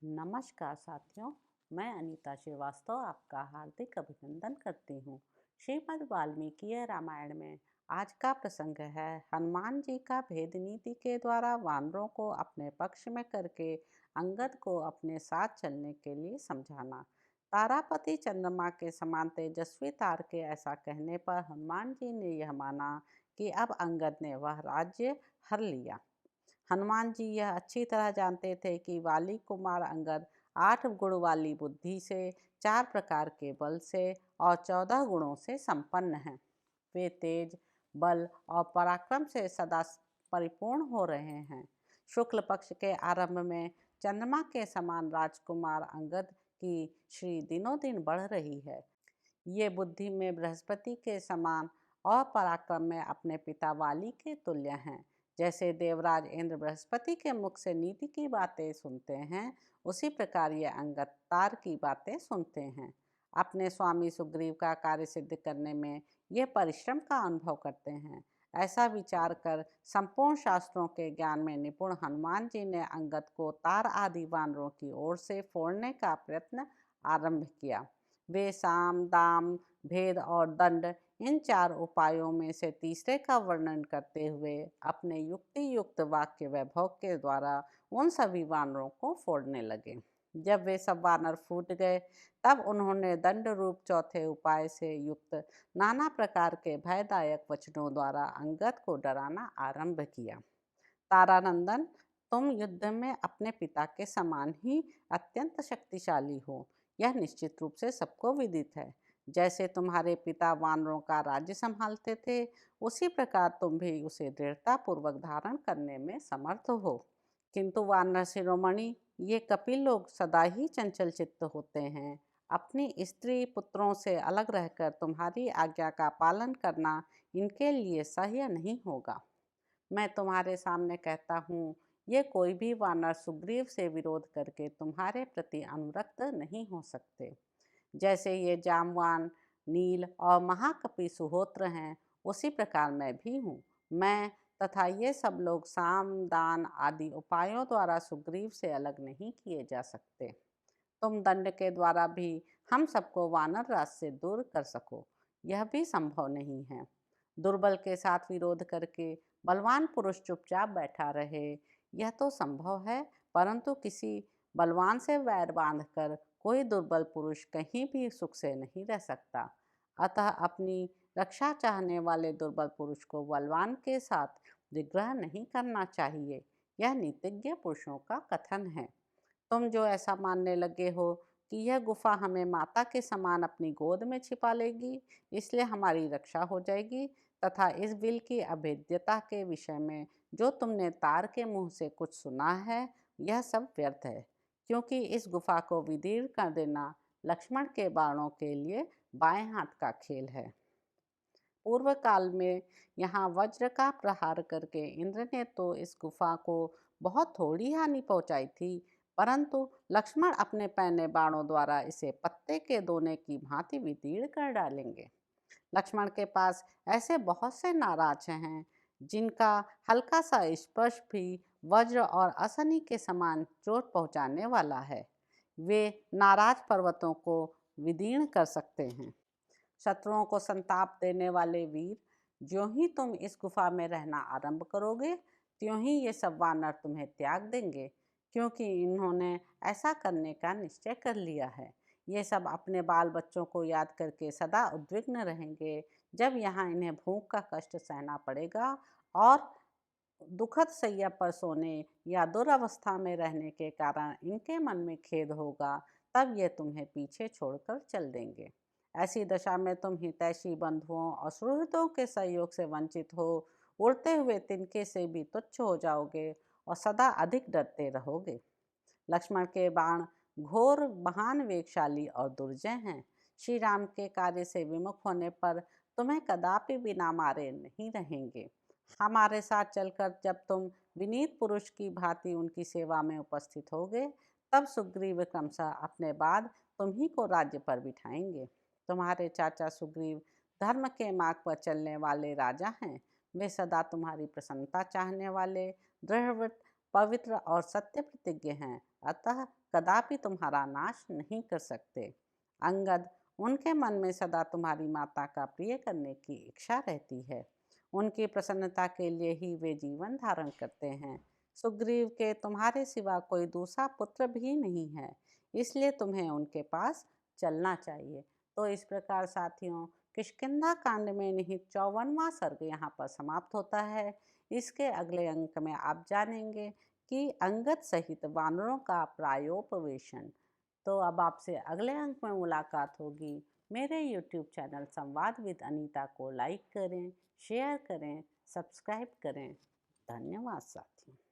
नमस्कार साथियों, मैं अनीता श्रीवास्तव आपका हार्दिक अभिनंदन करती हूँ। श्रीमद् वाल्मीकि रामायण में आज का प्रसंग है हनुमान जी का भेद नीति के द्वारा वानरों को अपने पक्ष में करके अंगद को अपने साथ चलने के लिए समझाना। तारापति चंद्रमा के समान तेजस्वी तार के ऐसा कहने पर हनुमान जी ने यह माना कि अब अंगद ने वह राज्य हर लिया। हनुमान जी यह अच्छी तरह जानते थे कि वाली कुमार अंगद 8 गुण वाली बुद्धि से, 4 प्रकार के बल से और 14 गुणों से संपन्न हैं। वे तेज, बल और पराक्रम से सदा परिपूर्ण हो रहे हैं। शुक्ल पक्ष के आरंभ में चंद्रमा के समान राजकुमार अंगद की श्री दिनों दिन बढ़ रही है। ये बुद्धि में बृहस्पति के समान और पराक्रम में अपने पिता वाली के तुल्य हैं। जैसे देवराज इंद्र बृहस्पति के मुख से नीति की बातें सुनते हैं, उसी प्रकार ये अंगद तार की बातें सुनते हैं। अपने स्वामी सुग्रीव का कार्य सिद्ध करने में ये परिश्रम का अनुभव करते हैं। ऐसा विचार कर संपूर्ण शास्त्रों के ज्ञान में निपुण हनुमान जी ने अंगद को तार आदि वानरों की ओर से फोड़ने का प्रयत्न आरंभ किया। वे साम, दाम, भेद और दंड, इन 4 उपायों में से तीसरे का वर्णन करते हुए अपने युक्ति युक्त वाक्य वैभव के द्वारा उन सभी वानरों को फोड़ने लगे। जब वे सब वानर फूट गए, तब उन्होंने दंड रूप चौथे उपाय से युक्त नाना प्रकार के भयदायक वचनों द्वारा अंगद को डराना आरंभ किया। तारानंदन, तुम युद्ध में अपने पिता के समान ही अत्यंत शक्तिशाली हो, यह निश्चित रूप से सबको विदित है। जैसे तुम्हारे पिता वानरों का राज्य संभालते थे, उसी प्रकार तुम भी उसे दृढ़ता पूर्वक धारण करने में समर्थ हो। किंतु वानर शिरोमणि, ये कपिल लोग सदा ही चंचल चित्त होते हैं। अपनी स्त्री पुत्रों से अलग रहकर तुम्हारी आज्ञा का पालन करना इनके लिए सह्य नहीं होगा। मैं तुम्हारे सामने कहता हूँ, ये कोई भी वानर सुग्रीव से विरोध करके तुम्हारे प्रति अनुरक्त नहीं हो सकते। जैसे ये जामवान, नील और महाकपि सुहोत्र हैं, उसी प्रकार मैं भी हूँ। मैं तथा ये सब लोग साम, दान आदि उपायों द्वारा सुग्रीव से अलग नहीं किए जा सकते। तुम दंड के द्वारा भी हम सबको वानर राज से दूर कर सको, यह भी संभव नहीं है। दुर्बल के साथ विरोध करके बलवान पुरुष चुपचाप बैठा रहे, यह तो संभव है, परंतु किसी बलवान से वैर बांधकर कोई दुर्बल पुरुष कहीं भी सुख से नहीं रह सकता। अतः अपनी रक्षा चाहने वाले दुर्बल पुरुष को बलवान के साथ विग्रह नहीं करना चाहिए, यह नीतिज्ञ पुरुषों का कथन है। तुम जो ऐसा मानने लगे हो कि यह गुफा हमें माता के समान अपनी गोद में छिपा लेगी, इसलिए हमारी रक्षा हो जाएगी, तथा इस बिल की अभेद्यता के विषय में जो तुमने तार के मुंह से कुछ सुना है, यह सब व्यर्थ है, क्योंकि इस गुफा को विदीर्ण कर देना लक्ष्मण के बाणों के लिए बाएं हाथ का खेल है। पूर्व काल में यहाँ वज्र का प्रहार करके इंद्र ने तो इस गुफा को बहुत थोड़ी हानि पहुंचाई थी, परंतु लक्ष्मण अपने पैने बाणों द्वारा इसे पत्ते के दोने की भांति विदीर्ण कर डालेंगे। लक्ष्मण के पास ऐसे बहुत से नाराज हैं जिनका हल्का सा स्पर्श भी वज्र और असनी के समान चोट पहुंचाने वाला है। वे नाराज पर्वतों को विदीर्ण कर सकते हैं। शत्रुओं को संताप देने वाले वीर, ज्यों ही तुम इस गुफा में रहना आरंभ करोगे, त्यों ही ये सब वानर तुम्हें त्याग देंगे, क्योंकि इन्होंने ऐसा करने का निश्चय कर लिया है। ये सब अपने बाल बच्चों को याद करके सदा उद्विग्न रहेंगे, जब यहाँ इन्हें भूख का कष्ट सहना पड़ेगा और दुखद सैया पर सोने या दुर्अवस्था में रहने के कारण इनके मन में खेद होगा, तब ये तुम्हें पीछे छोड़कर चल देंगे। ऐसी दशा में तुम हितैषी बंधुओं और सुहृदों के सहयोग से वंचित हो उड़ते हुए तिनके से भी तुच्छ हो जाओगे और सदा अधिक डरते रहोगे। लक्ष्मण के बाण घोर, महान वेगशाली और दुर्जय हैं। श्री राम के कार्य से विमुख होने पर तुम्हें कदापि बिना मारे नहीं रहेंगे। हमारे साथ चलकर जब तुम विनीत पुरुष की भांति उनकी सेवा में उपस्थित होगे, तब सुग्रीव क्रमशः अपने बाद तुम ही को राज्य पर बिठाएंगे। तुम्हारे चाचा सुग्रीव धर्म के मार्ग पर चलने वाले राजा हैं। वे सदा तुम्हारी प्रसन्नता चाहने वाले, दृढ़व्रत, पवित्र और सत्य प्रतिज्ञ हैं। अतः कदापि तुम्हारा नाश नहीं कर सकते। अंगद, उनके मन में सदा तुम्हारी माता का प्रिय करने की इच्छा रहती है। उनकी प्रसन्नता के लिए ही वे जीवन धारण करते हैं। सुग्रीव के तुम्हारे सिवा कोई दूसरा पुत्र भी नहीं है, इसलिए तुम्हें उनके पास चलना चाहिए। तो इस प्रकार साथियों, किष्किंधा कांड में निहित 54वां सर्ग यहाँ पर समाप्त होता है। इसके अगले अंक में आप जानेंगे कि अंगद सहित वानरों का प्रायोपवेशन। तो अब आपसे अगले अंक में मुलाकात होगी। मेरे YouTube चैनल संवाद विद अनीता को लाइक करें, शेयर करें, सब्सक्राइब करें। धन्यवाद साथियों।